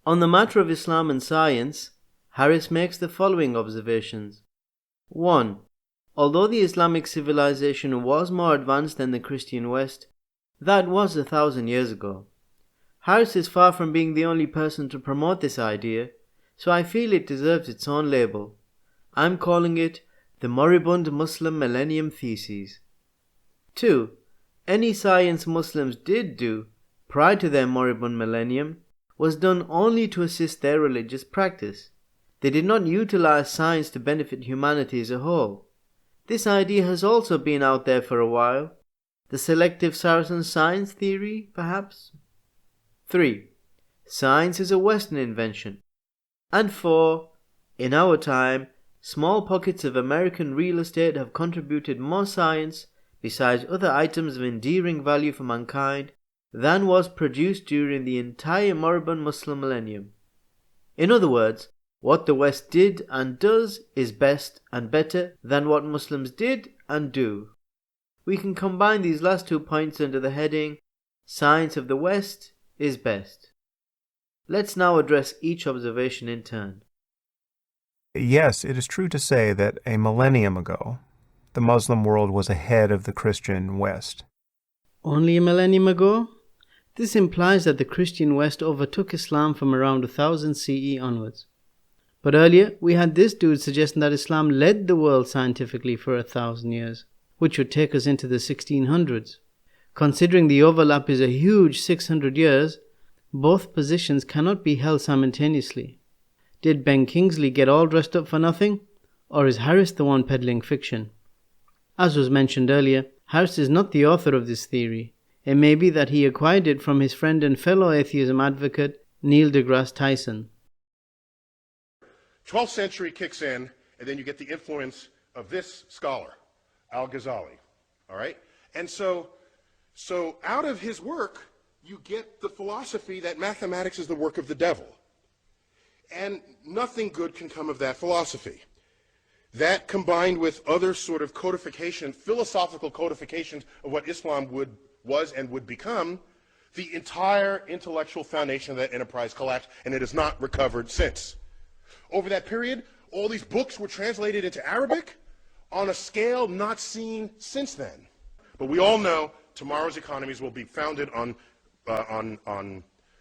On the matter of Islam and science, Harris makes the following observations. 1. Although the Islamic civilization was more advanced than the Christian West, that was 1,000 years ago. Harris is far from being the only person to promote this idea, so I feel it deserves its own label. I'm calling it the Moribund Muslim Millennium Thesis. 2. Any science Muslims did do prior to their moribund millennium was done only to assist their religious practice. They did not utilize science to benefit humanity as a whole. This idea has also been out there for a while. The selective Saracen science theory, perhaps? 3. Science is a Western invention. And 4. In our time, small pockets of American real estate have contributed more science, besides other items of endearing value for mankind, than was produced during the entire moribund Muslim millennium. In other words, what the West did and does is best and better than what Muslims did and do. We can combine these last 2 points under the heading, Science of the West is best. Let's now address each observation in turn. Yes, it is true to say that a millennium ago, the Muslim world was ahead of the Christian West. Only a millennium ago? This implies that the Christian West overtook Islam from around 1000 CE onwards. But earlier, we had this dude suggesting that Islam led the world scientifically for 1,000 years, which would take us into the 1600s. Considering the overlap is a huge 600 years, both positions cannot be held simultaneously. Did Ben Kingsley get all dressed up for nothing? Or is Harris the one peddling fiction? As was mentioned earlier, Harris is not the author of this theory. It may be that he acquired it from his friend and fellow atheism advocate, Neil deGrasse Tyson. 12th century kicks in, and then you get the influence of this scholar, Al-Ghazali, all right? And so out of his work, you get the philosophy that mathematics is the work of the devil. And nothing good can come of that philosophy. That combined with other sort of codification, philosophical codifications of what Islam was and would become, the entire intellectual foundation of that enterprise collapsed, and it has not recovered since. Over that period, all these books were translated into Arabic on a scale not seen since then. But we all know tomorrow's economies will be founded on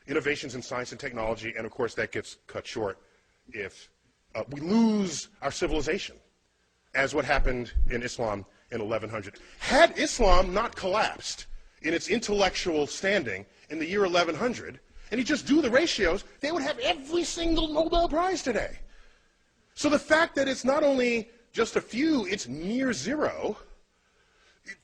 innovations in science and technology, and of course that gets cut short if we lose our civilization, as what happened in Islam in 1100. Had Islam not collapsed in its intellectual standing in the year 1100, and you just do the ratios, they would have every single Nobel Prize today. So the fact that it's not only just a few, it's near zero,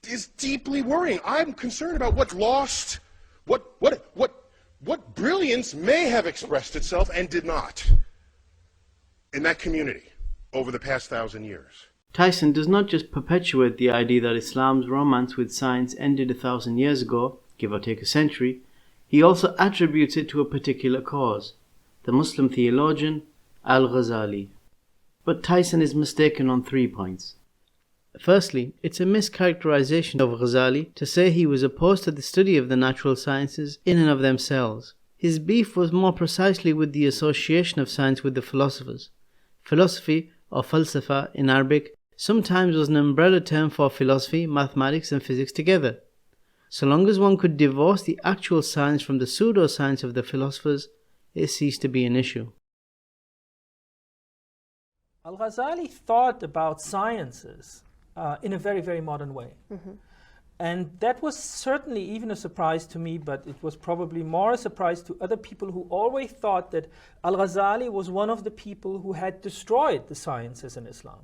is deeply worrying. I'm concerned about what lost, what brilliance may have expressed itself and did not in that community over the past 1,000 years. Tyson does not just perpetuate the idea that Islam's romance with science ended 1,000 years ago, give or take a century. He also attributes it to a particular cause, the Muslim theologian Al-Ghazali. But Tyson is mistaken on 3 points. Firstly, it's a mischaracterization of Ghazali to say he was opposed to the study of the natural sciences in and of themselves. His beef was more precisely with the association of science with the philosophers. Philosophy, or falsafa in Arabic, sometimes was an umbrella term for philosophy, mathematics and physics together. So long as one could divorce the actual science from the pseudo-science of the philosophers, it ceased to be an issue. Al-Ghazali thought about sciences in a very, very modern way. Mm-hmm. And that was certainly even a surprise to me, but it was probably more a surprise to other people who always thought that Al-Ghazali was one of the people who had destroyed the sciences in Islam.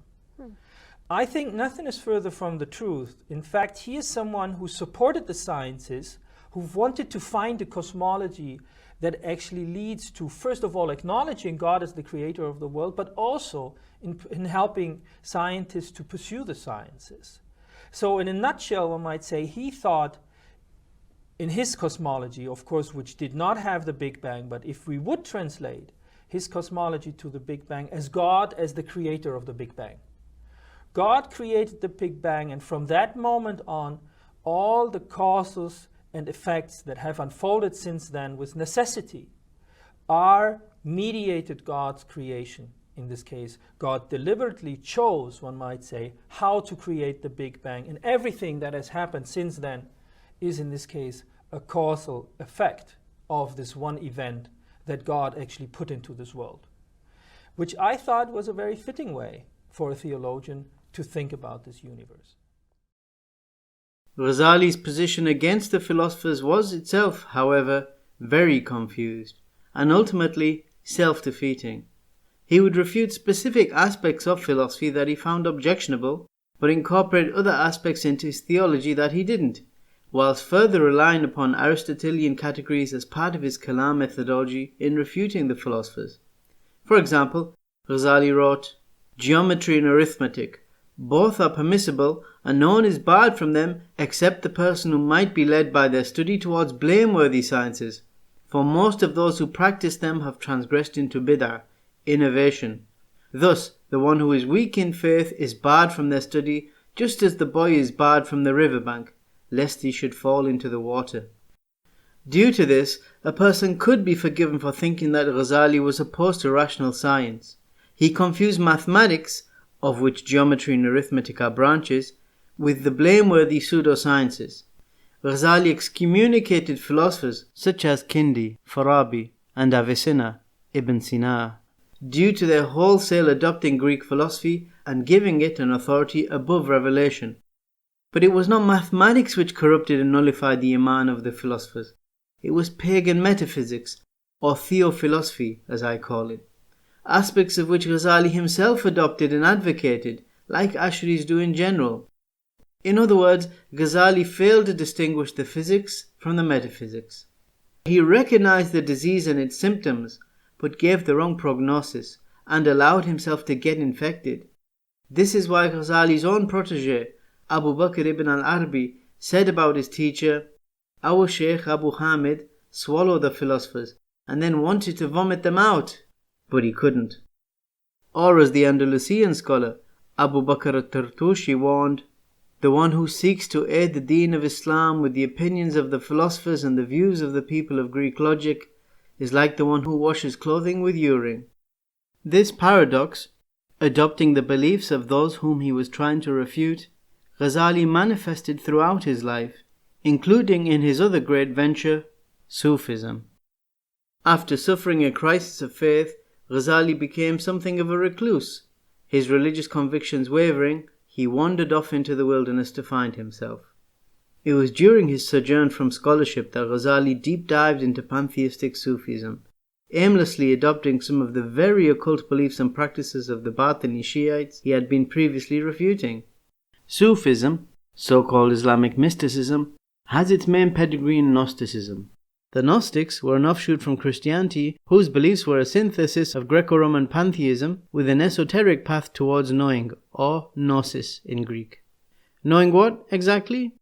I think nothing is further from the truth. In fact, he is someone who supported the sciences, who wanted to find a cosmology that actually leads to, first of all, acknowledging God as the creator of the world, but also in helping scientists to pursue the sciences. So in a nutshell, one might say he thought in his cosmology, of course, which did not have the Big Bang, but if we would translate his cosmology to the Big Bang as God as the creator of the Big Bang. God created the Big Bang, and from that moment on, all the causes and effects that have unfolded since then with necessity are mediated God's creation. In this case, God deliberately chose, one might say, how to create the Big Bang. And everything that has happened since then is, in this case, a causal effect of this one event that God actually put into this world, which I thought was a very fitting way for a theologian to think about this universe. Ghazali's position against the philosophers was itself, however, very confused and ultimately self-defeating. He would refute specific aspects of philosophy that he found objectionable, but incorporate other aspects into his theology that he didn't, whilst further relying upon Aristotelian categories as part of his Kalam methodology in refuting the philosophers. For example, Ghazali wrote, "Geometry and arithmetic, both are permissible, and no one is barred from them except the person who might be led by their study towards blameworthy sciences, for most of those who practice them have transgressed into bid'ah, innovation. Thus, the one who is weak in faith is barred from their study, just as the boy is barred from the riverbank, lest he should fall into the water." Due to this, a person could be forgiven for thinking that Ghazali was opposed to rational science. He confused mathematics, of which geometry and arithmetic are branches, with the blameworthy pseudosciences. Ghazali excommunicated philosophers such as Kindi, Farabi, and Avicenna, Ibn Sina, due to their wholesale adopting Greek philosophy and giving it an authority above revelation. But it was not mathematics which corrupted and nullified the Iman of the philosophers. It was pagan metaphysics, or theophilosophy as I call it, aspects of which Ghazali himself adopted and advocated, like Ash'aris do in general. In other words, Ghazali failed to distinguish the physics from the metaphysics. He recognized the disease and its symptoms, but gave the wrong prognosis and allowed himself to get infected. This is why Ghazali's own protege, Abu Bakr ibn al-Arabi, said about his teacher, "Our Sheikh Abu Hamid swallowed the philosophers and then wanted to vomit them out, but he couldn't." Or as the Andalusian scholar Abu Bakr al-Tartushi warned, "The one who seeks to aid the deen of Islam with the opinions of the philosophers and the views of the people of Greek logic is like the one who washes clothing with urine." This paradox, adopting the beliefs of those whom he was trying to refute, Ghazali manifested throughout his life, including in his other great venture, Sufism. After suffering a crisis of faith, Ghazali became something of a recluse. His religious convictions wavering, he wandered off into the wilderness to find himself. It was during his sojourn from scholarship that Ghazali deep dived into pantheistic Sufism, aimlessly adopting some of the very occult beliefs and practices of the Batini Shiites he had been previously refuting. Sufism, so-called Islamic mysticism, has its main pedigree in Gnosticism. The Gnostics were an offshoot from Christianity whose beliefs were a synthesis of Greco-Roman pantheism with an esoteric path towards knowing, or gnosis in Greek. Knowing what exactly?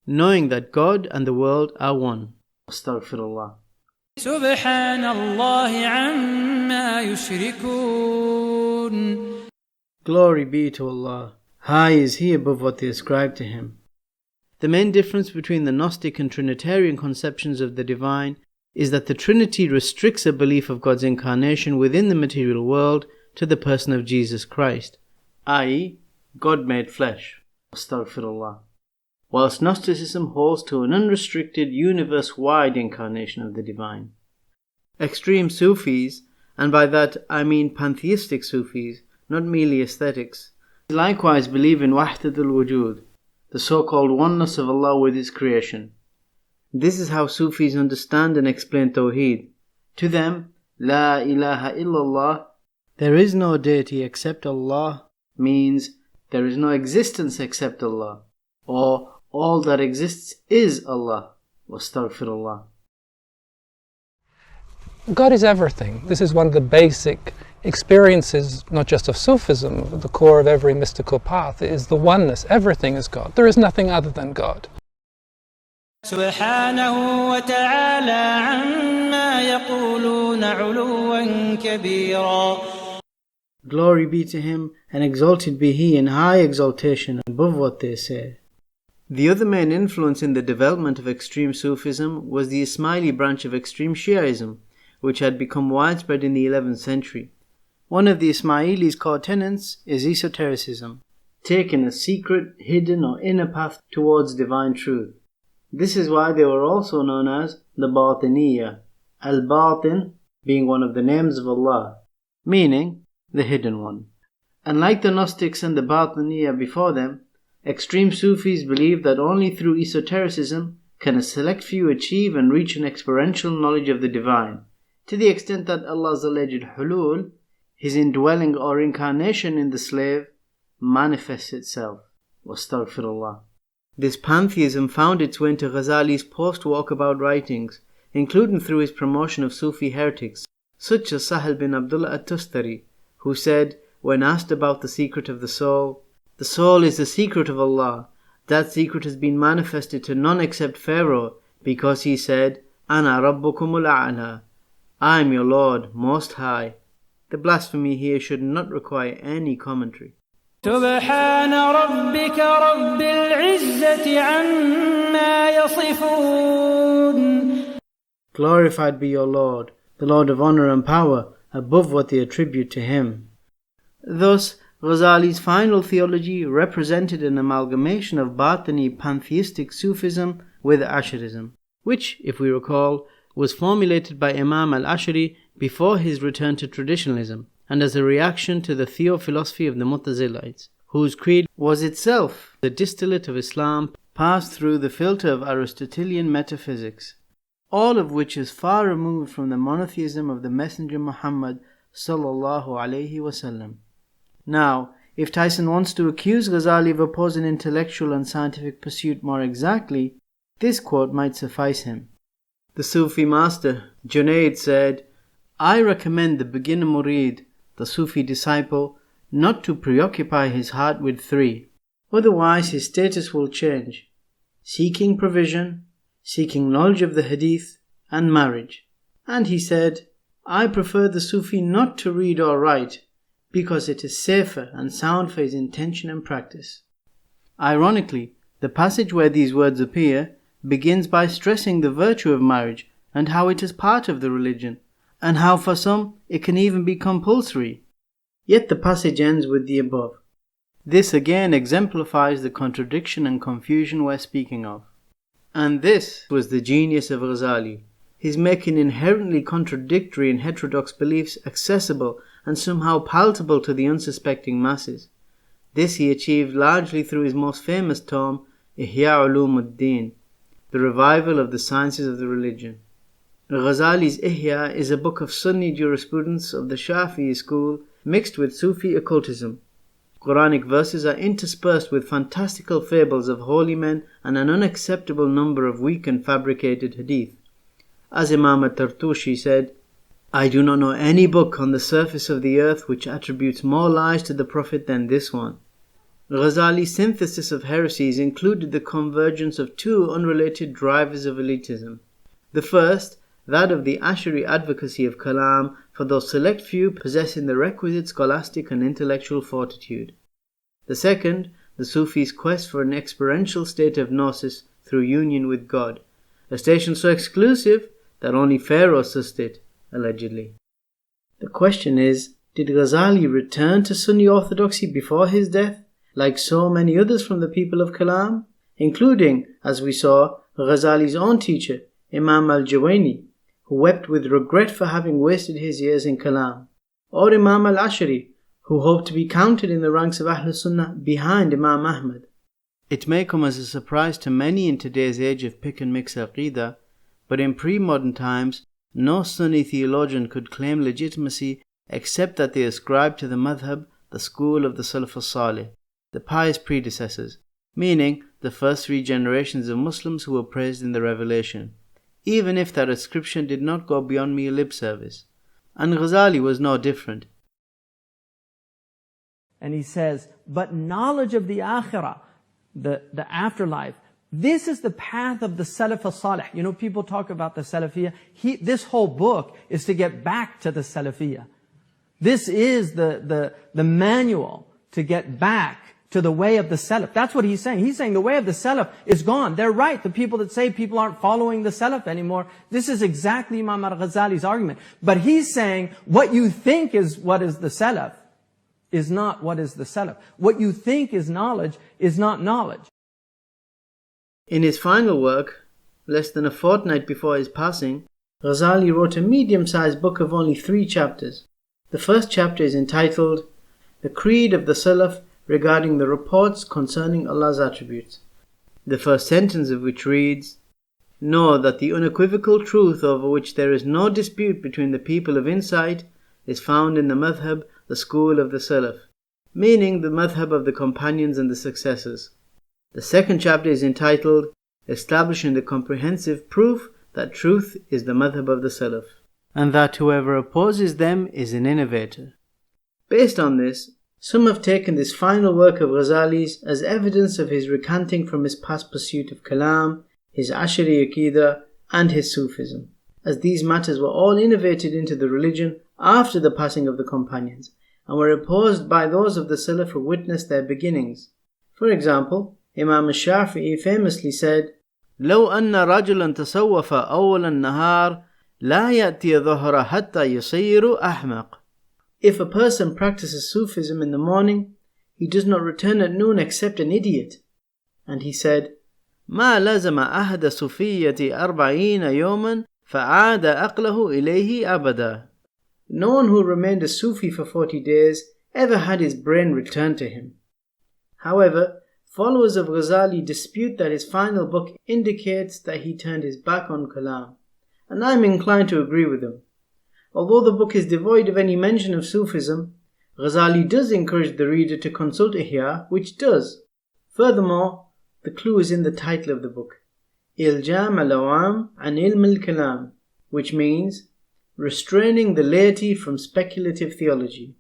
Knowing that God and the world are one. Astaghfirullah. Subhanallah amma yushrikun. Glory be to Allah. High is He above what they ascribe to Him. The main difference between the Gnostic and Trinitarian conceptions of the divine is that the Trinity restricts a belief of God's incarnation within the material world to the person of Jesus Christ, i.e., God made flesh. Astaghfirullah. Whilst Gnosticism holds to an unrestricted, universe-wide incarnation of the divine. Extreme Sufis, and by that I mean pantheistic Sufis, not merely aesthetics, likewise believe in Wahdat al-Wujud, the so-called oneness of Allah with His creation. This is how Sufis understand and explain Tawheed. To them, La ilaha illallah, there is no deity except Allah, means there is no existence except Allah, or all that exists is Allah. Wastaghfirullah. God is everything. This is one of the basic experiences, not just of Sufism, but the core of every mystical path, is the oneness. Everything is God. There is nothing other than God. Subhanahu wa ta'ala amma yaquluna 'uluwan kabira. Glory be to Him, and exalted be He in high exaltation above what they say. The other main influence in the development of extreme Sufism was the Ismaili branch of extreme Shiaism, which had become widespread in the 11th century. One of the Ismailis' core tenets is esotericism, taking a secret, hidden or inner path towards divine truth. This is why they were also known as the Batiniya, al-Batin being one of the names of Allah, meaning the hidden one. And like the Gnostics and the Batiniya before them, extreme Sufis believe that only through esotericism can a select few achieve and reach an experiential knowledge of the divine, to the extent that Allah's alleged hulul, His indwelling or incarnation in the slave, manifests itself. Wastaghfirullah. This pantheism found its way into Ghazali's post-walkabout writings, including through his promotion of Sufi heretics, such as Sahel bin Abdullah at-Tustari, who said, when asked about the secret of the soul is the secret of Allah. That secret has been manifested to none except Pharaoh, because he said, Ana Rabbukumul A'la, I am your Lord, Most High. The blasphemy here should not require any commentary. سبحان ربك رب العزة عما يصفون. Glorified be your Lord, the Lord of honor and power, above what they attribute to him. Thus, Ghazali's final theology represented an amalgamation of Batini pantheistic Sufism with Ash'arism, which, if we recall, was formulated by Imam al-Ash'ari before his return to traditionalism, and as a reaction to the theophilosophy of the Mu'tazilites, whose creed was itself the distillate of Islam passed through the filter of Aristotelian metaphysics, all of which is far removed from the monotheism of the Messenger Muhammad sallallahu alaihi wasallam. Now, if Tyson wants to accuse Ghazali of opposing intellectual and scientific pursuit more exactly, this quote might suffice him. The Sufi master, Junaid, said, I recommend the beginner murid, the Sufi disciple, not to preoccupy his heart with three, otherwise his status will change: seeking provision, seeking knowledge of the hadith, and marriage. And he said, I prefer the Sufi not to read or write, because it is safer and sound for his intention and practice. Ironically, the passage where these words appear begins by stressing the virtue of marriage and how it is part of the religion, and how for some it can even be compulsory. Yet the passage ends with the above. This again exemplifies the contradiction and confusion we're speaking of. And this was the genius of Ghazali, his making inherently contradictory and heterodox beliefs accessible and somehow palatable to the unsuspecting masses. This he achieved largely through his most famous tome, Ihya Ulumuddin, the revival of the sciences of the religion. Ghazali's Ihya is a book of Sunni jurisprudence of the Shafi'i school mixed with Sufi occultism. Quranic verses are interspersed with fantastical fables of holy men and an unacceptable number of weak and fabricated hadith. As Imam at-Tartushi said, I do not know any book on the surface of the earth which attributes more lies to the Prophet than this one. Ghazali's synthesis of heresies included the convergence of two unrelated drivers of elitism. The first, that of the Ash'ari advocacy of Kalam for those select few possessing the requisite scholastic and intellectual fortitude. The second, the Sufi's quest for an experiential state of gnosis through union with God, a station so exclusive that only Pharaoh sussed it, allegedly. The question is, did Ghazali return to Sunni orthodoxy before his death, like so many others from the people of Kalam, including, as we saw, Ghazali's own teacher, Imam al-Juwayni, who wept with regret for having wasted his years in Kalam, or Imam al-Ash'ari, who hoped to be counted in the ranks of Ahlul Sunnah behind Imam Ahmad? It may come as a surprise to many in today's age of pick-and-mix aqidah, but in pre-modern times, no Sunni theologian could claim legitimacy except that they ascribe to the madhab, the school of the Salaf as-Salih, the pious predecessors, meaning the first three generations of Muslims who were praised in the revelation, even if that ascription did not go beyond mere lip service. And Ghazali was no different. And he says, but knowledge of the akhirah, the afterlife, this is the path of the Salaf as-Salih. You know, people talk about the Salafiyah. This whole book is to get back to the Salafiyah. This is the manual to get back to the way of the Salaf. That's what he's saying. He's saying the way of the Salaf is gone. They're right. The people that say people aren't following the Salaf anymore. This is exactly Imam Al-Ghazali's argument. But he's saying what you think is what is the Salaf is not what is the Salaf. What you think is knowledge is not knowledge. In his final work, less than a fortnight before his passing, Ghazali wrote a medium-sized book of only 3 chapters. The first chapter is entitled The Creed of the Salaf regarding the reports concerning Allah's attributes, the first sentence of which reads, "Know that the unequivocal truth over which there is no dispute between the people of insight is found in the madhab, the school of the Salaf," meaning the madhab of the companions and the successors. The second chapter is entitled Establishing the Comprehensive Proof that Truth is the madhab of the Salaf, and that whoever opposes them is an innovator. Based on this, some have taken this final work of Ghazali's as evidence of his recanting from his past pursuit of Kalam, his Ash'ari Aqidah, and his Sufism, as these matters were all innovated into the religion after the passing of the companions, and were opposed by those of the Salaf who witnessed their beginnings. For example, Imam al-Shafi'i famously said, لو أن رجلا تصوف أول النهار لا يأتي ظهر حتى يصير أحمق. If a person practices Sufism in the morning, he does not return at noon except an idiot. And he said, ما لزم أحد صوفية 40 يوما فعاد عقله إليه أبدا. No one who remained a Sufi for 40 days ever had his brain returned to him. However, followers of Ghazali dispute that his final book indicates that he turned his back on Kalam, and I am inclined to agree with them. Although the book is devoid of any mention of Sufism, Ghazali does encourage the reader to consult Ihya, which does. Furthermore, the clue is in the title of the book, Iljam al-Awam an Ilm al-Kalam, which means restraining the laity from speculative theology.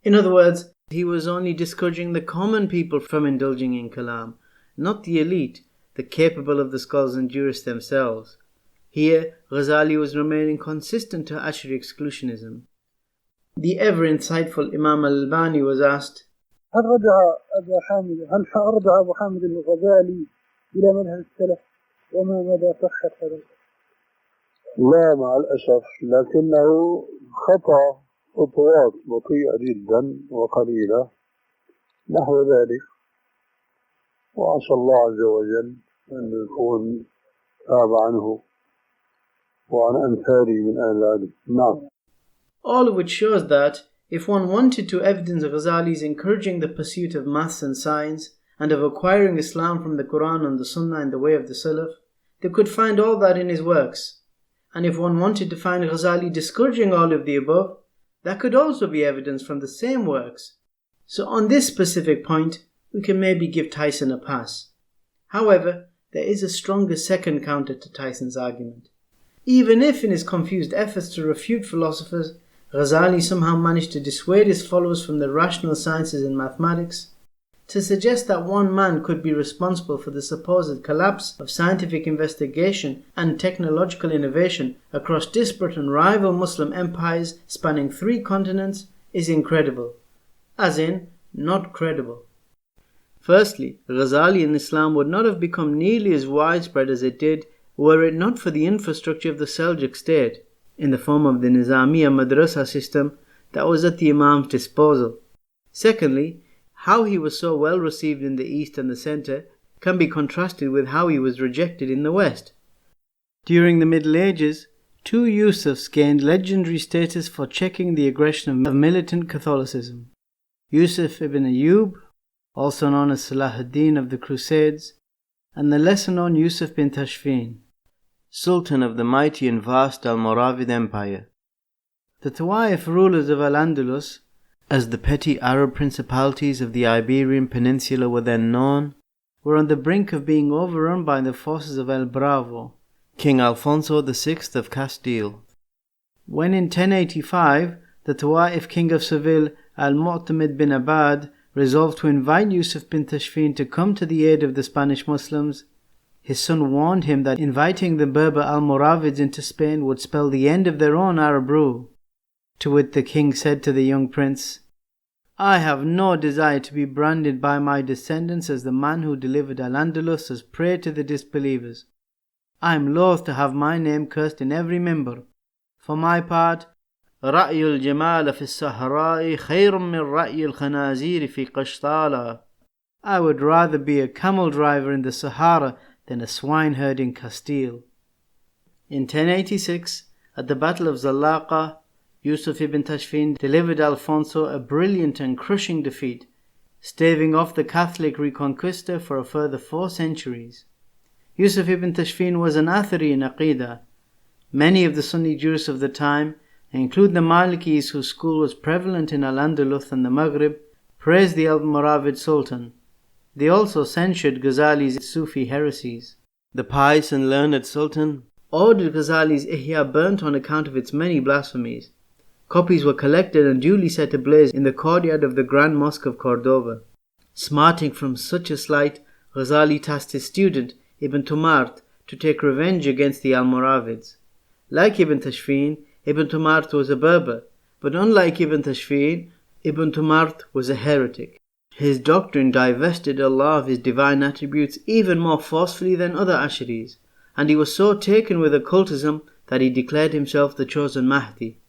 In other words, he was only discouraging the common people from indulging in Kalam, not the elite, the capable of the scholars and jurists themselves. Here, Ghazali was remaining consistent to Ash'ari exclusionism. The ever-insightful Imam al-Albani was asked, هل رجع أبو حامد الغزالي إلى منهج السلف وما مدى صحة هذا؟ لا مع الأسف، لكنه خطأ خطوات بطيئة جدا وقليلة نحو ذلك، وعسى الله عز وجل أن يكون تاب عنه وعن أمثاله من أهل العلم. نعم. All of which shows that if one wanted to evidence Ghazali's encouraging the pursuit of maths and science and of acquiring Islam from the Quran and the Sunnah in the way of the Salaf, they could find all that in his works. And if one wanted to find Ghazali discouraging all of the above, that could also be evidence from the same works. So on this specific point, we can maybe give Tyson a pass. However, there is a stronger second counter to Tyson's argument. Even if in his confused efforts to refute philosophers, Ghazali somehow managed to dissuade his followers from the rational sciences and mathematics, to suggest that one man could be responsible for the supposed collapse of scientific investigation and technological innovation across disparate and rival Muslim empires spanning 3 continents is incredible, as in, not credible. Firstly, Ghazali and Islam would not have become nearly as widespread as it did were it not for the infrastructure of the Seljuk state, in the form of the Nizamiya Madrasa system that was at the Imam's disposal. Secondly, how he was so well received in the East and the Centre can be contrasted with how he was rejected in the West. During the Middle Ages, 2 Yusufs gained legendary status for checking the aggression of militant Catholicism. Yusuf ibn Ayyub, also known as Salahuddin of the Crusades, and the lesser-known Yusuf bin Tashfin, Sultan of the mighty and vast Almoravid Empire. The Tawaif rulers of Al-Andalus, as the petty Arab principalities of the Iberian Peninsula were then known, were on the brink of being overrun by the forces of El Bravo, King Alfonso VI of Castile. When in 1085 the Tawaif king of Seville, Al-Mu'tamid bin Abad, resolved to invite Yusuf bin Tashfin to come to the aid of the Spanish Muslims, his son warned him that inviting the Berber Almoravids into Spain would spell the end of their own Arab rule. To which the king said to the young prince, I have no desire to be branded by my descendants as the man who delivered Al-Andalus as prey to the disbelievers. I am loath to have my name cursed in every minbar. For my part, رأي الجمال في الصحراء خير من رأي الخنازير في قشطالة. I would rather be a camel driver in the Sahara than a swineherd in Castile. In 1086, at the Battle of Zalaqa, Yusuf bin Tashfin delivered Alfonso a brilliant and crushing defeat, staving off the Catholic Reconquista for a further 4 centuries. Yusuf ibn Tashfin was an Athari in Aqidah. Many of the Sunni jurists of the time, including the Malikis whose school was prevalent in Al-Andalus and the Maghrib, praised the Almoravid Sultan. They also censured Ghazali's Sufi heresies. The pious and learned Sultan ordered Ghazali's Ihya burnt on account of its many blasphemies. Copies were collected and duly set ablaze in the courtyard of the Grand Mosque of Cordova. Smarting from such a slight, Ghazali tasked his student, Ibn Tumart, to take revenge against the Almoravids. Like Ibn Tashfin, Ibn Tumart was a Berber, but unlike Ibn Tashfin, Ibn Tumart was a heretic. His doctrine divested Allah of His divine attributes even more forcefully than other Asharis, and he was so taken with occultism that he declared himself the chosen Mahdi.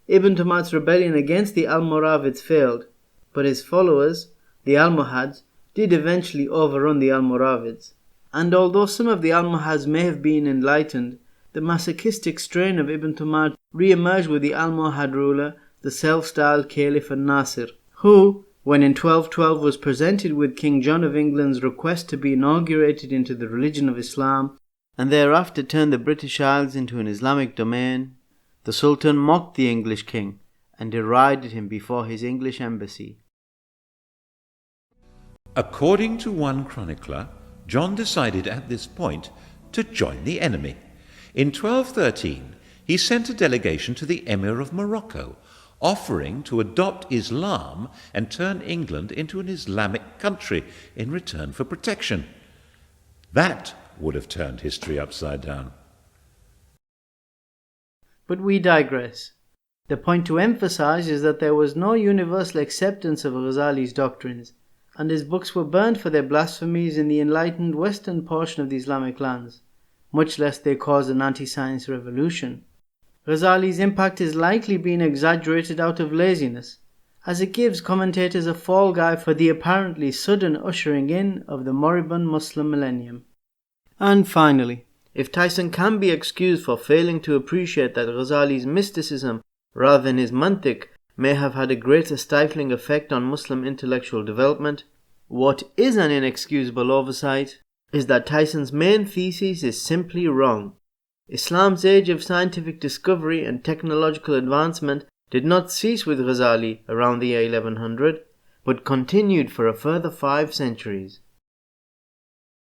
Ibn Tumart's rebellion against the Almoravids failed, but his followers, the Almohads, did eventually overrun the Almoravids. And although some of the Almohads may have been enlightened, the masochistic strain of Ibn Tumart re-emerged with the Almohad ruler, the self-styled Caliph al-Nasir, who, when in 1212 was presented with King John of England's request to be inaugurated into the religion of Islam, and thereafter turned the British Isles into an Islamic domain, the Sultan mocked the English king and derided him before his English embassy. According to one chronicler, John decided at this point to join the enemy. In 1213, he sent a delegation to the Emir of Morocco, offering to adopt Islam and turn England into an Islamic country in return for protection. That would have turned history upside down. But we digress. The point to emphasize is that there was no universal acceptance of Ghazali's doctrines, and his books were burned for their blasphemies in the enlightened western portion of the Islamic lands, much less they caused an anti-science revolution. Ghazali's impact is likely being exaggerated out of laziness, as it gives commentators a fall guy for the apparently sudden ushering in of the moribund Muslim millennium. And finally, if Tyson can be excused for failing to appreciate that Ghazali's mysticism, rather than his mantiq, may have had a greater stifling effect on Muslim intellectual development, what is an inexcusable oversight is that Tyson's main thesis is simply wrong. Islam's age of scientific discovery and technological advancement did not cease with Ghazali around the year 1100, but continued for a further 5 centuries.